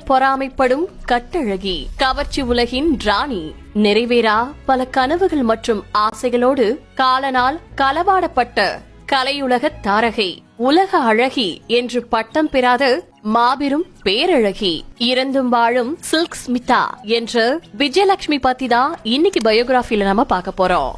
பொறாமைப்படும் கட்டழகி, கவர்ச்சி உலகின் ராணி, நிறைவேறா பல கனவுகள் மற்றும் ஆசைகளோடு காலனால் களவாடப்பட்ட கலையுலக தாரகை, உலக அழகி என்று பட்டம் பெறாத மாபெரும் பேரழகி, இறந்தும் வாழும் சில்க் ஸ்மிதா என்ற விஜயலட்சுமி பத்தி தான் இன்னைக்கு பயோகிராஃபில நாம பார்க்க போறோம்.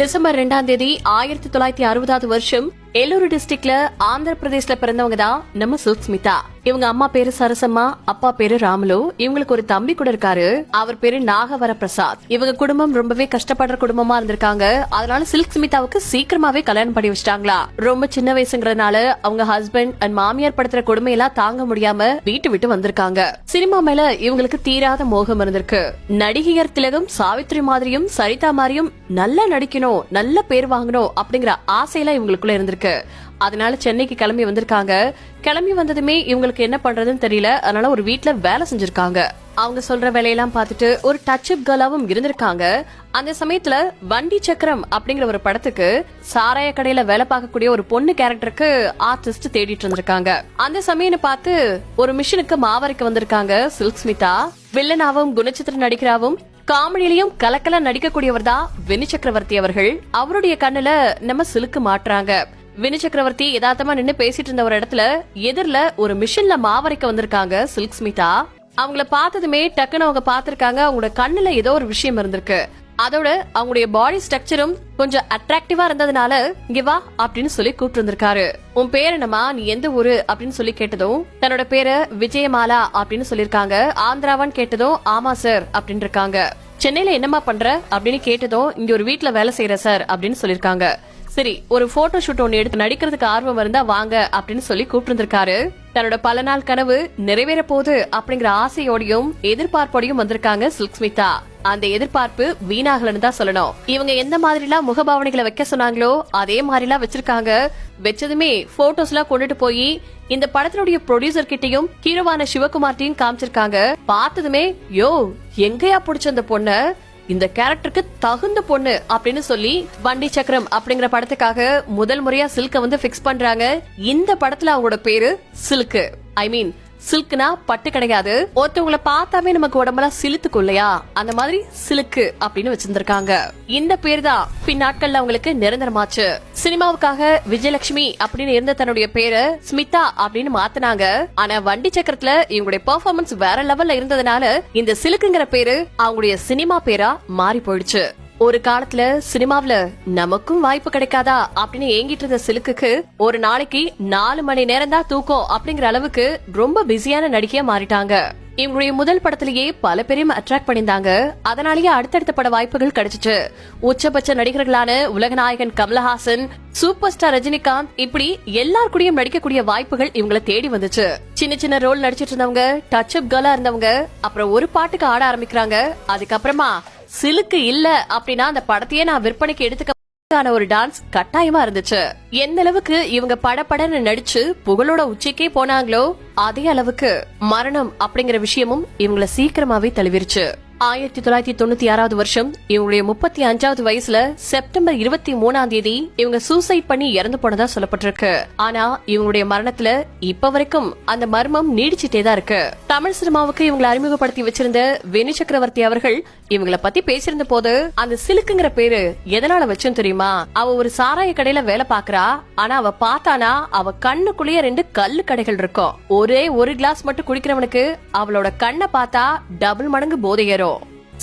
டிசம்பர் 2ஆம் தேதி 1960 வருஷம் எல்லூரு டிஸ்ட்ரிக்ட்ல ஆந்திர பிரதேஷ்ல பிறந்தவங்க தான் நம்ம சில்க் ஸ்மிதா. இவங்க அம்மா பேரு சரசம்மா, அப்பா பேரு ராமுலு. இவங்களுக்கு ஒரு தம்பி கூட இருக்காரு, அவர் பேரு நாகவர பிரசாத். இவங்க குடும்பம் ரொம்பவே கஷ்டப்படுற குடும்பமா இருந்திருக்காங்க. அதனால சில்க் ஸ்மிதாவுக்கு சீக்கிரமாவே கல்யாணம் பண்ணி வச்சிட்டாங்களா. ரொம்ப சின்ன வயசுங்கிறதுனால அவங்க ஹஸ்பண்ட் அண்ட் மாமியார் படுத்துற கொடுமையெல்லாம் தாங்க முடியாம வீட்டு விட்டு வந்திருக்காங்க. சினிமா மேல இவங்களுக்கு தீராத மோகம் இருந்திருக்கு. நடிகையர் திலகம் சாவித்ரி மாதிரியும் சரிதா மாதிரியும் நல்லா நடிக்கணும், நல்ல பேர் வாங்கணும் அப்படிங்கிற ஆசையெல்லாம் இவங்களுக்குள்ள இருந்திருக்கு. அதனால சென்னைக்கு கிளம்பி வந்திருக்காங்க. கிளம்பி வந்ததுமே இவங்களுக்கு என்ன பண்றதுன்னு தெரியல. அதனால ஒரு வீட்டுல வேலை செஞ்சிருக்காங்க. அவங்க சொல்ற வேலையெல்லாம் பார்த்துட்டு ஒரு டச் அப் கேர்ளாவும் இருந்திருக்காங்க. அந்த சமயத்துல வண்டி சக்கரம் அப்படிங்கிற ஒரு படத்துக்கு சாராய கடையில வேலை பார்க்கக்கூடிய ஒரு பொண்ணு கேரக்டருக்கு ஆர்டிஸ்ட் தேடிட்டு இருந்திருக்காங்க. அந்த சமயம் பார்த்து ஒரு மிஷினுக்கு மாவரைக்கு வந்திருக்காங்க சில்க் ஸ்மிதா. வில்லனாவும் குணச்சித்திர நடிகராவும் காமெடியிலையும் கலக்கல நடிக்கக்கூடியவர் தான் வினி சக்கரவர்த்தி அவர்கள். அவருடைய கண்ணுல நம்ம சிலுக்கு மாட்டுறாங்க. வினி சக்கரவர்த்தி யதார்த்தமா நின்னு பேசிட்டு இருந்த ஒரு இடத்துல எதிரில ஒரு மிஷின்ல மாவரைக்க வந்திருக்காங்க சில்க் ஸ்மிதா. அவங்கள பார்த்ததுமே டக்குன்னு அவங்க பாத்திருக்காங்க, அவங்களோட கண்ணுல ஏதோ ஒரு விஷயம் இருந்திருக்கு. அதோட அவங்களுடைய பாடி ஸ்ட்ரக்சரும் கொஞ்சம் அட்ராக்டிவா இருந்ததுனால இங்க வா அப்படின்னு சொல்லி கூப்பிட்டு வந்திருக்காரு. உன் பேர் என்னமா, நீ எந்த ஊரு அப்படின்னு சொல்லி கேட்டதும் தன்னோட பேரு விஜயமாலா அப்படின்னு சொல்லிருக்காங்க. ஆந்திராவான்னு கேட்டதும் ஆமா சார் அப்படின்னு இருக்காங்க. சென்னையில என்னமா பண்ற அப்படின்னு கேட்டதும் இங்க ஒரு வீட்டுல வேலை செய்யற சார் அப்படின்னு சொல்லிருக்காங்க. சரி, ஒரு போட்டோ ஷூட் ஒன்னு எடுத்து நடிக்கிறதுக்கு ஆர்வம் இருந்தா வாங்க அப்படின்னு சொல்லி கூப்பிட்டு இருந்திருக்காரு. தன்னோட பல நாள் கனவு நிறைவேற போகுது அப்படிங்கிற ஆசையோடையும் எதிர்பார்ப்போடையும் வந்திருக்காங்க சில்க் ஸ்மிதா. அந்த எதிர்பார்ப்பு வீணாகலன்னு தான் சொல்லணும். இவங்க எந்த மாதிரி எல்லாம் முகபாவனைகளை வைக்க சொன்னாங்களோ அதே மாதிரி எல்லாம் வச்சிருக்காங்க. வச்சதுமே போட்டோஸ் எல்லாம் கொண்டுட்டு போய் இந்த படத்தினுடைய ப்ரொடியூசர் கிட்டையும் ஹீரோவான சிவகுமார்ட்டையும் காமிச்சிருக்காங்க. பார்த்ததுமே யோ எங்கயா பிடிச்ச அந்த பொண்ணு, இந்த கேரக்டருக்கு தகுந்த பொண்ணு அப்படின்னு சொல்லி வண்டி சக்கரம் அப்படிங்கிற படத்துக்காக முதல் முறையா சில்க வந்து பிக்ஸ் பண்றாங்க. இந்த படத்துல அவங்களோட பேரு சில்க். ஐ மீன் சில்க்னா பட்டு கிடையாது. ஒருத்தவங்களை பார்த்தாவே நமக்கு உடம்பெல்லாம் சிலுத்துக்கும் இல்லையா, அந்த மாதிரி சிலுக்கு அப்படின்னு வச்சிருந்திருக்காங்க. இந்த பேர் தான் பின்னாட்கள்ல அவங்களுக்கு நிரந்தரமாச்சு. சினிமாவுக்காக விஜயலட்சுமி அப்படின்னு இருந்த தன்னுடைய பேரை ஸ்மிதா அப்படின்னு மாத்தினாங்க. ஆனா வண்டி சக்கரத்துல இவங்களுடைய பெர்ஃபார்மன்ஸ் வேற லெவல்ல இருந்ததுனால இந்த சிலுக்குங்கிற பேரு அவங்களுடைய சினிமா பேரா மாறி போயிடுச்சு. ஒரு காலத்துல சினிமாவில நமக்கும் வாய்ப்பு கிடைக்காதா அப்படின்னு ஏங்கிட்டு இருந்த சிலுக்குக்கு ஒரு நாளைக்கு 4 மணி நேரம் தான் தூக்கம் அப்படிங்கிற அளவுக்கு ரொம்ப பிஸியான நடிகையா மாறிட்டாங்க. இவங்களுடைய முதல் படத்திலேயே பல பேரையும் அட்ராக்ட் பண்ணிருந்தாங்க. அதனாலேயே அடுத்தடுத்த பட வாய்ப்புகள் கிடைச்சிச்சு. உச்சபட்ச நடிகர்களான உலகநாயகன் கமலஹாசன், சூப்பர் ஸ்டார் ரஜினிகாந்த், இப்படி எல்லார் கூடயும் நடிக்கக்கூடிய வாய்ப்புகள் இவங்களை தேடி வந்துச்சு. சின்ன சின்ன ரோல் நடிச்சிட்டு இருந்தவங்க, டச் அப் கேர்ளா இருந்தவங்க, அப்புறம் ஒரு பாட்டுக்கு ஆட ஆரம்பிக்கிறாங்க. அதுக்கப்புறமா சிலுக்கு இல்ல அப்படின்னா அந்த படத்தையே நான் விற்பனைக்கு எடுத்துக்க ஒரு டான்ஸ் கட்டாயமா இருந்துச்சு. எந்த அளவுக்கு இவங்க படப்படன்னு நடிச்சு புகழோட உச்சிக்கே போனாங்களோ அதே அளவுக்கு மரணம் அப்படிங்கிற விஷயமும் இவங்கள சீக்கிரமாவே தழுவிருச்சு. 1996 வருஷம் இவங்களுடைய 35வது வயசுல செப்டம்பர் 23ஆம் தேதி இவங்க சூசைட் பண்ணி இறந்து போனதா சொல்லப்பட்டிருக்கு. ஆனா இவங்களுடைய மரணத்துல இப்ப வரைக்கும் அந்த மர்மம் நீடிச்சிட்டே தான் இருக்கு. தமிழ் சினிமாவுக்கு இவங்களை அறிமுகப்படுத்தி வச்சிருந்த வினி சக்கரவர்த்தி அவர்கள் இவங்கள பத்தி பேசியிருந்த போது அந்த சிலுக்குங்கிற பேரு எதனால வச்சுன்னு தெரியுமா? அவ ஒரு சாராய கடையில வேலை பாக்குறா. ஆனா அவ பார்த்தானா அவ கண்ணுக்குள்ளேயே 2 கல்லு கடைகள் இருக்கும். ஒரே ஒரு கிளாஸ் மட்டும் குடிக்கிறவனுக்கு அவளோட கண்ணை பார்த்தா டபுள் மடங்கு போதை ஏறும்.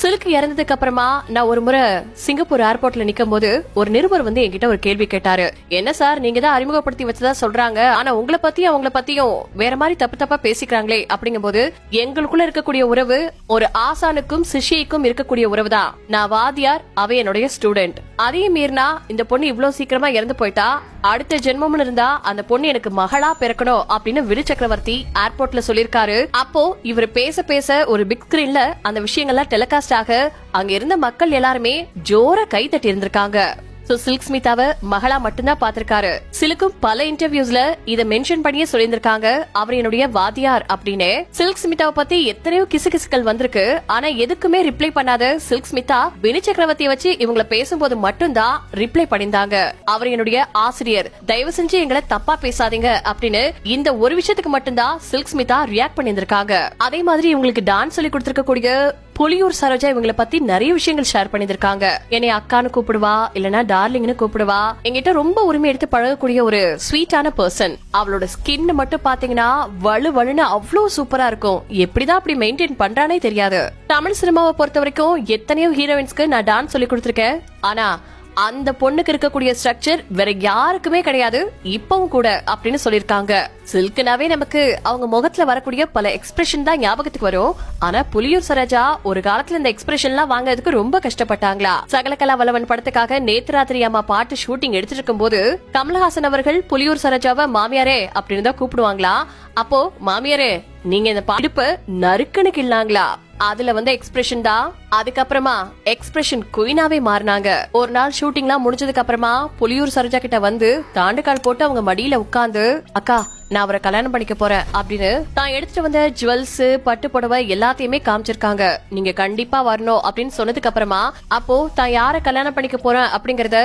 சிலுக்கு இறந்ததுக்கு அப்புறமா நான் ஒரு முறை சிங்கப்பூர் ஏர்போர்ட்ல நிக்கும் போது ஒரு நிருபர் வந்து என்கிட்ட ஒரு கேள்வி கேட்டாரு. என்ன சார், நீங்க தான் அறிமுகப்படுத்தி வச்சதா சொல்றாங்க, ஆனா உங்களை பத்தியும் அவங்கள பத்தியும் வேற மாதிரி தப்பு தப்பா பேசிக்கிறாங்களே அப்படிங்கும் போது, எங்களுக்குள்ள இருக்கக்கூடிய உறவு ஒரு ஆசானுக்கும் சிஷ்யைக்கும் இருக்கக்கூடிய உறவு தான். நான் வாத்தியார், அவ என்னுடைய ஸ்டூடெண்ட். அதையும் மீறினா இந்த பொண்ணு இவ்வளவு சீக்கிரமா இறந்து போயிட்டா, அடுத்த ஜென்மம்னு இருந்தா அந்த பொண்ணு எனக்கு மகளா பிறக்கணும் அப்படின்னு வினி சக்கரவர்த்தி ஏர்போர்ட்ல சொல்லிருக்காரு. அப்போ இவர் பேச பேச ஒரு பிக் ஸ்கிரீன்ல அந்த விஷயங்கள்லாம் டெலிகாஸ்ட் ஆக அங்க இருந்த மக்கள் எல்லாருமே ஜோர கை தட்டி இருந்திருக்காங்க. சோ சில்க் ஸ்மிதாவை மகளா மட்டும்தான் பாத்திருக்காரு. சிலுக்கும் பல இன்டர்வியூஸ்ல இத மென்ஷன் பண்ணியே சொல்லியிருந்திருக்காங்க, அவர் என்னுடைய வாத்தியார் அப்படின்னு. சில்க் ஸ்மிதாவை பத்தி எத்தனையோ கிசுகிசுக்கள் வந்திருக்கு. ஆனா எதுக்குமே ரிப்ளை பண்ணாத சில்க் ஸ்மிதா வினி சக்கரவர்த்தியை வச்சு இவங்கள பேசும்போது மட்டும்தான் ரிப்ளை பண்ணிருந்தாங்க. அவர் என்னுடைய ஆசிரியர், தயவு செஞ்சு எங்களை தப்பா பேசாதீங்க அப்படின்னு இந்த ஒரு விஷயத்துக்கு மட்டும்தான் சில்க் ஸ்மிதா ரியாக்ட் பண்ணியிருந்திருக்காங்க. அதே மாதிரி இவங்களுக்கு டான்ஸ் சொல்லி கொடுத்திருக்கக்கூடிய புலியூர் சரோஜா இவங்கள பத்தி நிறைய விஷயங்கள் ஷேர் பண்ணிருக்காங்க. என்னை அக்கான்னு கூப்பிடுவா, இல்லனா டார்லிங்னு கூப்பிடுவா. என்கிட்ட ரொம்ப உரிமை எடுத்து பழகக்கூடிய ஒரு ஸ்வீட்டான பர்சன். அவளோட ஸ்கின் மட்டும் பாத்தீங்கன்னா வலு வலுன்னு அவ்வளவு சூப்பரா இருக்கும். எப்படிதான் அப்படி மெயின்டைன் பண்றானே தெரியாது. தமிழ் சினிமாவை பொறுத்த வரைக்கும் எத்தனையோ ஹீரோயின்ஸ்க்கு நான் டான்ஸ் சொல்லி கொடுத்திருக்கேன். ஆனா அந்த பொண்ணுக்கு இருக்கக்கூடிய ஸ்ட்ரக்சர் வேற யாருக்குமே கிடையாது இப்பவும் கூட அப்படின்னு சொல்லிருக்காங்க. சில்க்னாவே நமக்கு அவங்க முகத்துல வரக்கூடிய பல எக்ஸ்பிரஷன் தான் ஞாபகத்துக்கு வரும். ஆனா புலியூர் சரோஜா ஒரு காலத்துல இந்த எக்ஸ்பிரஷன் எல்லாம் வாங்குறதுக்கு ரொம்ப கஷ்டப்பட்டாங்களா. சகலகலா வல்லவன் படத்துக்காக நேத்து ராத்திரி அம்மா பாட்டு ஷூட்டிங் எடுத்துட்டு இருக்கும் போது கமலஹாசன் அவர்கள் புலியூர் சரோஜாவை மாமியாரே அப்படின்னு தான் கூப்பிடுவாங்களா. அப்போ மாமியாரே நீங்க இந்த பாடுப்ப நறுக்குன்னு கிள்ளாங்களா. அதுல வந்து எக்ஸ்பிரஷன் தான். அதுக்கப்புறமா எக்ஸ்பிரஷன் குயினாவே மாறினாங்க. ஒரு நாள் ஷூட்டிங்லாம் முடிஞ்சதுக்கு அப்புறமா புலியூர் சரோஜா கிட்ட வந்து தாண்டுகால் போட்டு அவங்க மடியில உட்கார்ந்து, அக்கா நான் அவரை கல்யாணம் பண்ணிக்க போறேன் அப்படின்னு தான் எடுத்துட்டு வந்த ஜுவல்ஸ், பட்டு புடவை எல்லாத்தையுமே காமிச்சிருக்காங்க. நீங்க கண்டிப்பா வரணும் அப்படின்னு சொன்னதுக்கு அப்புறமா அப்போ தான் யார கல்யாணம் பண்ணிக்க போறேன் அப்படிங்கறத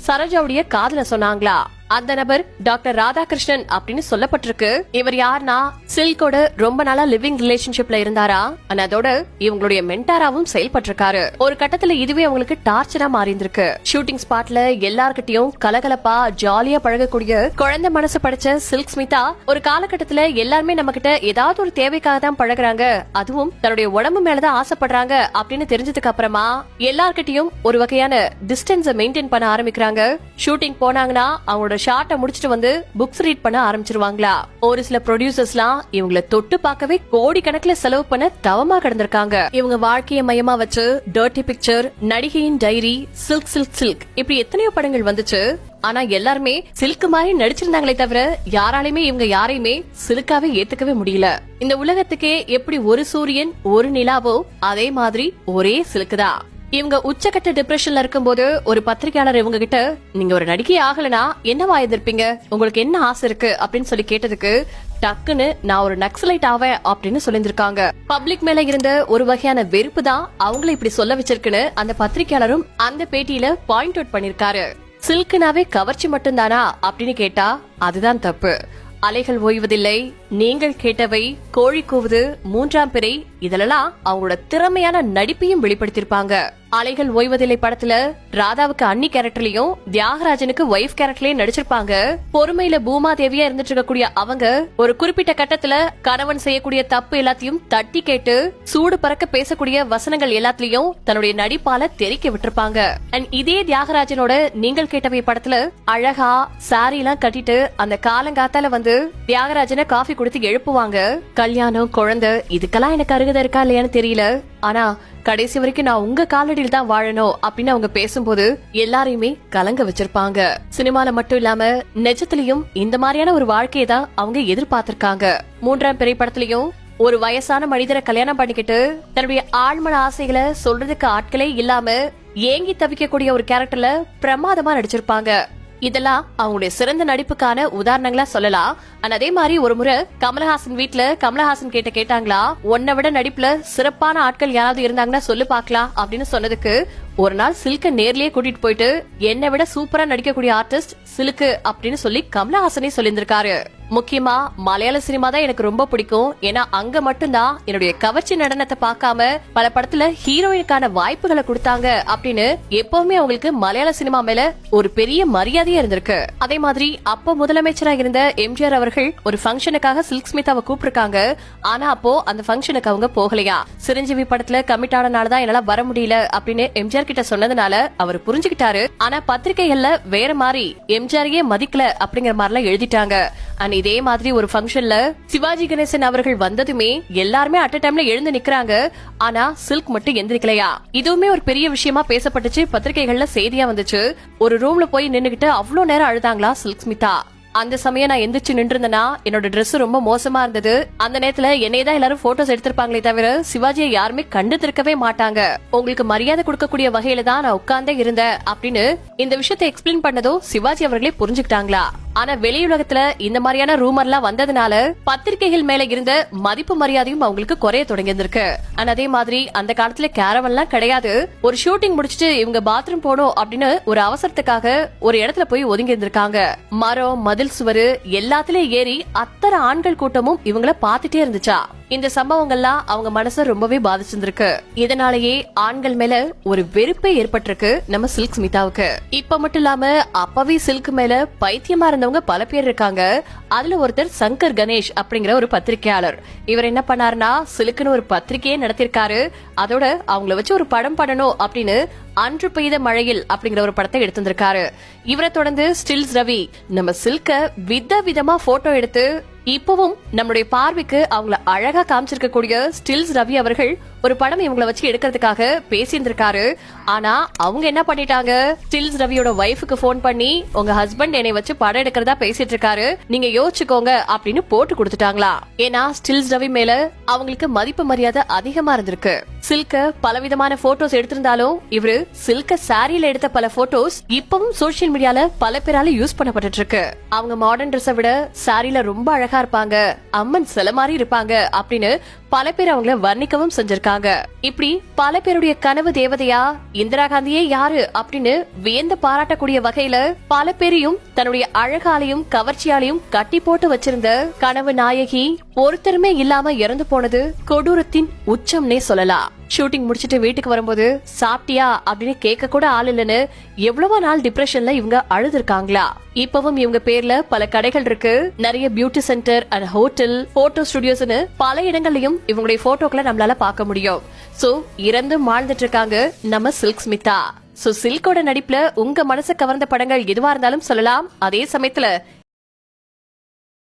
சரோஜாவுடைய காதுல சொன்னாங்களா. அந்த நபர் டாக்டர் ராதாகிருஷ்ணன் அப்படின்னு சொல்லப்பட்டிருக்கு. இவர் யாருன்னா சில்கோட ரொம்ப நாளா லிவிங் ரிலேஷன்ஷிப்ல இருந்தாரா. அதோட இவங்களுடைய மென்டாராவும் செயல்பட்டிருக்காரு. ஒரு கட்டத்துல இதுவே அவங்களுக்கு டார்ச்சரா மாறி இருந்திருக்கு. ஷூட்டிங் ஸ்பாட்ல எல்லார்கிட்டயும் கலகலப்பா ஜாலியா பழகக்கூடிய குழந்தை மனசு படைச்ச சில்க் ஸ்மிதா ஒரு காலகட்டத்துல எல்லாருமே நம்ம கிட்ட ஏதாவது ஒரு தேவைக்காக தான் பழகுறாங்க, அதுவும் தன்னுடைய உடம்பு மேலதான் ஆசைப்படுறாங்க அப்படின்னு தெரிஞ்சதுக்கு அப்புறமா எல்லார்கிட்டயும் ஒரு வகையான டிஸ்டன்ஸை மெயின்டைன் பண்ண ஆரம்பிக்கிறாங்க. ஷூட்டிங் போனாங்கன்னா அவங்களோட ஷார்ட்டை முடிச்சிட்டு வந்து புக்ஸ் ரீட் பண்ண ஆரம்பிச்சிருவாங்களா. ஒரு சில ப்ரொடியூசர்ஸ்லாம் இவங்கள தொட்டு பார்க்கவே கோடி கணக்குல செலவு பண்ண தவமா கிடந்திருக்காங்க. இவங்க வாழ்க்கையை மையமா வச்சு டர்ட்டி பிக்சர், நடிகையின் டைரி, சில்க் சில்க் சில்க் இப்படி எத்தனையோ படங்கள் வந்துச்சு. ஆனா எல்லாருமே சில்க் மாதிரி நடிச்சிருந்தாங்களே தவிர யாராலையுமே இவங்க யாரையுமே சில்காவே ஏத்துக்கவே முடியல. இந்த உலகத்துக்கே எப்படி ஒரு சூரியன் ஒரு நிலாவோ அதே மாதிரி ஒரே சில்க் தான். இவங்க உச்சகட்ட டிப்ரெஷன்ல இருக்கும்போது ஒரு பத்திரிகையாளர் இவங்க கிட்ட, நீங்க ஒரு நடிகை ஆகலனா என்னவா எதிர்ப்பீங்க, உங்களுக்கு என்ன ஆசை இருக்கு அப்படின்னு சொல்லி கேட்டதுக்கு டக்குன்னு நான் ஒரு நக்சலைட் ஆவேன் அப்படின்னு சொல்லிருக்காங்க. பப்ளிக் மேல இருந்த ஒரு வகையான வெறுப்பு தான் அவங்களை இப்படி சொல்ல வச்சிருக்குன்னு அந்த பத்திரிகையாளரும் அந்த பேட்டியில பாயிண்ட் அவுட் பண்ணிருக்காரு. சில்க்னாவே கவர்ச்சி மட்டும்தானா அப்படின்னு கேட்டா அதுதான் தப்பு. அலைகள் ஓய்வதில்லை, நீங்கள் கேட்டவை, கோழி கூவுது, மூன்றாம் பிறை இதெல்லாம் அவங்களோட திறமையான நடிப்பையும் வெளிப்படுத்திருப்பாங்க. அலைகள் ஓய்வதில்லை படத்துல ராதாவுக்கு அண்ணி கேரக்டர்லயும் தியாகராஜனுக்கு வைஃப் கேரக்டர்லயும் நடிச்சிருப்பாங்க. பொறுமையில பூமா தேவியா இருந்துட்டு இருக்கக்கூடிய அவங்க ஒரு குறிப்பிட்ட கட்டத்துல கணவன் செய்யக்கூடிய தப்பு எல்லாத்தையும் தட்டி கேட்டு சூடு பறக்க பேசக்கூடிய வசனங்கள் எல்லாத்திலயும் தன்னுடைய நடிப்பால தெரிக்க விட்டுருப்பாங்க. அண்ட் இதே தியாகராஜனோட நீங்கள் கேட்டவை படத்துல அழகா சாரி எல்லாம் கட்டிட்டு அந்த காலங்காத்தால வந்து தியாகராஜனை காஃபி கொடுத்து எழுப்புவாங்க. கல்யாணம், குழந்தை இதுக்கெல்லாம் எனக்கு அருகதை இருக்கா இல்லையான்னு தெரியல, ஆனா கடைசி வரைக்கும் நான் உங்க காலடியில் தான் வாழணும் அப்படின்னு அவங்க பேசும்போது எல்லாரையுமே கலங்க வச்சிருப்பாங்க. சினிமால மட்டும் இல்லாம நிஜத்திலயும் இந்த மாதிரியான ஒரு வாழ்க்கையை தான் அவங்க எதிர்பார்த்திருக்காங்க. மூன்றாம் பிறை படத்திலயும் ஒரு வயசான மனிதரை கல்யாணம் பண்ணிக்கிட்டு தன்னுடைய ஆழ்மன ஆசைகளை சொல்றதுக்கு ஆட்களே இல்லாம ஏங்கி தவிக்கக்கூடிய ஒரு கேரக்டர்ல பிரமாதமா நடிச்சிருப்பாங்க. இதெல்லாம் அவங்களுடைய சிறந்த நடிப்புக்கான உதாரணங்களா சொல்லலாம். அதே மாதிரி ஒரு முறை கமலஹாசன் வீட்டுல கமலஹாசன் கேட்டாங்களா, உன்னை விட நடிப்புல சிறப்பான ஆட்கள் யாராவது இருந்தாங்கன்னா சொல்லு பாக்கலாம் அப்படின்னு சொன்னதுக்கு ஒரு நாள் சில்க நேர்லயே கூட்டிட்டு போயிட்டு என்னை விட சூப்பரா நடிக்கக்கூடிய ஆர்டிஸ்ட் சில்கு அப்படின்னு சொல்லி கமலஹாசனே சொல்லியிருந்திருக்காரு. முக்கியமா மலையாள சினிமா தான் எனக்கு ரொம்ப பிடிக்கும். ஏன்னா அங்க மட்டும்தான் என்னுடைய கவர்ச்சி நடனத்தை பார்க்காம பல படத்துல ஹீரோயினுக்கான வாய்ப்புகளை கொடுத்தாங்க அப்படின்னு எப்பவுமே அவங்களுக்கு மலையாள சினிமா மேல ஒரு பெரிய மரியாதையா இருந்திருக்கு. அதே மாதிரி அப்போ முதலமைச்சரா இருந்த எம்ஜிஆர் அவர்கள் ஒரு ஃபங்க்ஷனுக்காக சில்க் ஸ்மிதாவை கூப்பிட்டிருக்காங்க. ஆனா அப்போ அந்த ஃபங்க்ஷனுக்கு அவங்க போகலையா. சிரஞ்சீவி படத்துல கமிட் ஆனனாலதான் என்னால வர முடியல அப்படின்னு எம்ஜிஆர் கிட்ட சொன்னதுனால அவர் புரிஞ்சுக்கிட்டாரு. ஆனா பத்திரிகைகள்ல வேற மாதிரி எம்ஜிஆரையே மதிக்கல அப்படிங்கிற மாதிரி எல்லாம் எழுதிட்டாங்க. இதே மாதிரி ஒரு ஃபங்க்ஷன்ல சிவாஜி கணேசன் அவர்கள் வந்ததுமே எல்லாருமே அட் அ டைம்ல எழுந்து நிக்கிறாங்க. ஆனா சில்க் மட்டும் எந்திரிக்கலையா. இதுவுமே ஒரு பெரிய விஷயமா பேசப்பட்டுச்சு, பத்திரிகைகள்ல செய்தியா வந்துச்சு. ஒரு ரூம்ல போய் நின்னுகிட்டு அவ்வளவு நேரம் அழுதாங்களா சில்க் ஸ்மிதா. அந்த சமயம் நான் எந்திரிச்சு நின்று இருந்தேன்னா என்னோட Dress ரொம்ப மோசமா இருந்தது. அந்த நேரத்துல என்னையதான் எல்லாரும் போட்டோஸ் எடுத்திருப்பாங்களே தவிர சிவாஜியை யாருமே கண்டுத்திருக்கவே மாட்டாங்க. உங்களுக்கு மரியாதை கொடுக்கக்கூடிய வகையில தான் நான் உட்கார்ந்தே இருந்தேன் அப்படின்னு இந்த விஷயத்தை எக்ஸ்பிளைன் பண்ணதோ சிவாஜி அவர்களே புரிஞ்சுக்கிட்டாங்களா. ஆனா வெளியுலகத்துல இந்த மாதிரியான ரூமர்லாம் வந்ததுனால பத்திரிகைகள் மேல இருந்த மதிப்பு மரியாதையும் அவங்களுக்கு குறைய தொடங்கியிருக்கு. அதே மாதிரி அந்த காலத்துல கேரவன்லாம் கிடையாது. ஒரு ஷூட்டிங் முடிச்சிட்டு இவங்க பாத்ரூம் போனோம் அப்படின்னு ஒரு அவசரத்துக்காக ஒரு இடத்துல போய் ஒதுங்கி இருந்திருக்காங்க. மரம், மதில், சுவரு எல்லாத்துலயும் ஏறி அத்தனை ஆண்கள் கூட்டமும் இவங்கள பாத்துட்டே இருந்துச்சா. இந்த சம்பவங்கள்லாம் அவங்க மனச ரொம்பவே பாதிச்சிருந்திருக்கு. இதனாலேயே ஆண்கள் மேல ஒரு வெறுப்பே ஏற்பட்டிருக்கு நம்ம சில்க் ஸ்மிதாவுக்கு. இப்ப மட்டும் இல்லாம அப்பவே சில்க் மேல பைத்தியமா இருந்தவங்க பல பேர் இருக்காங்க. அதுல ஒருத்தர் சங்கர் கணேஷ் அப்படிங்கிற ஒரு பத்திரிகையாளர். இவர் என்ன பண்ணாருன்னா சில்க்னு ஒரு பத்திரிகையே நடத்திருக்காரு. அதோட அவங்கள வச்சு ஒரு படம் பண்ணணும் அப்படின்னு அன்று பெய்த மழையில் அப்படிங்கிற ஒரு படத்தை எடுத்திருக்காரு. இவரை தொடர்ந்து ஸ்டில்ஸ் ரவி நம்ம சில்க விதமா போட்டோ எடுத்து இப்பவும் நம்மளுடைய பார்வைக்கு அவங்கள அழகா காமிச்சிருக்க கூடிய ஸ்டில்ஸ் ரவி அவர்கள் ஒரு படம் இவங்களை வச்சு எடுக்கிறதுக்காக பேசியிருந்திருக்காரு. ஆனா அவங்க என்ன பண்ணிட்டாங்க, ஸ்டில்ஸ் ரவியோட வைஃபுக்கு போன் பண்ணி உங்க ஹஸ்பண்ட் என்னை வச்சு படம் எடுக்கிறதா பேசிட்டு இருக்காரு, நீங்க யோசிச்சுக்கோங்க அப்படின்னு போட்டு கொடுத்துட்டாங்களா. ஏன்னா ஸ்டில்ஸ் ரவி மேல அவங்களுக்கு மதிப்பு மரியாதை அதிகமா இருந்திருக்கு. சில்க பலவிதமான போட்டோஸ் எடுத்திருந்தாலும் இவரு சில்க சாரியில எடுத்த பல போட்டோஸ் இப்பவும் சோசியல் மீடியால பல பேரால யூஸ் பண்ணப்பட்டு இருக்கு. அவங்க மாடர்ன் ட்ரெஸ்ஸை விட சாரியில ரொம்ப அழகா இருப்பாங்க, அம்மன் சில மாதிரி இருப்பாங்க அப்படின்னு பல பேர் அவங்கள வர்ணிக்கவும் செஞ்சிருக்காங்க. இப்படி பல பேருடைய கனவு தேவதையா இந்திரா காந்தியே யாரு அப்படின்னு வியந்து பாராட்டக்கூடிய வகையில பல பேரையும் தன்னுடைய அழகாலையும் கவர்ச்சியாலையும் கட்டி போட்டு வச்சிருந்த கனவு நாயகி ஒருத்தருமே இல்லாம இறந்து போனது கொடூரத்தின் உச்சம்னே சொல்லலாம். ஷூட்டிங் முடிச்சிட்டு வீட்டுக்கு வரும்போது சாப்பிட்டியா அப்படின்னு கேட்க கூட ஆள் இல்லன்னு எவ்வளவோ நாள் டிப்ரெஷன்ல இவங்க அழுதுருக்காங்களா. இப்பவும் இவங்க பேர்ல பல கடைகள் இருக்கு, நிறைய beauty centre and hotel, photo ஸ்டுடியோஸ்னு பல இடங்கள்லயும் இவங்களுடைய போட்டோக்களை நம்மளால பார்க்க முடியும். சோ இறந்து வாழ்ந்துட்டு இருக்காங்க நம்ம சில்க் ஸ்மிதா. சோ சில்கோட நடிப்புல உங்க மனசை கவர்ந்த படங்கள் எதுவா இருந்தாலும் சொல்லலாம். அதே சமயத்துல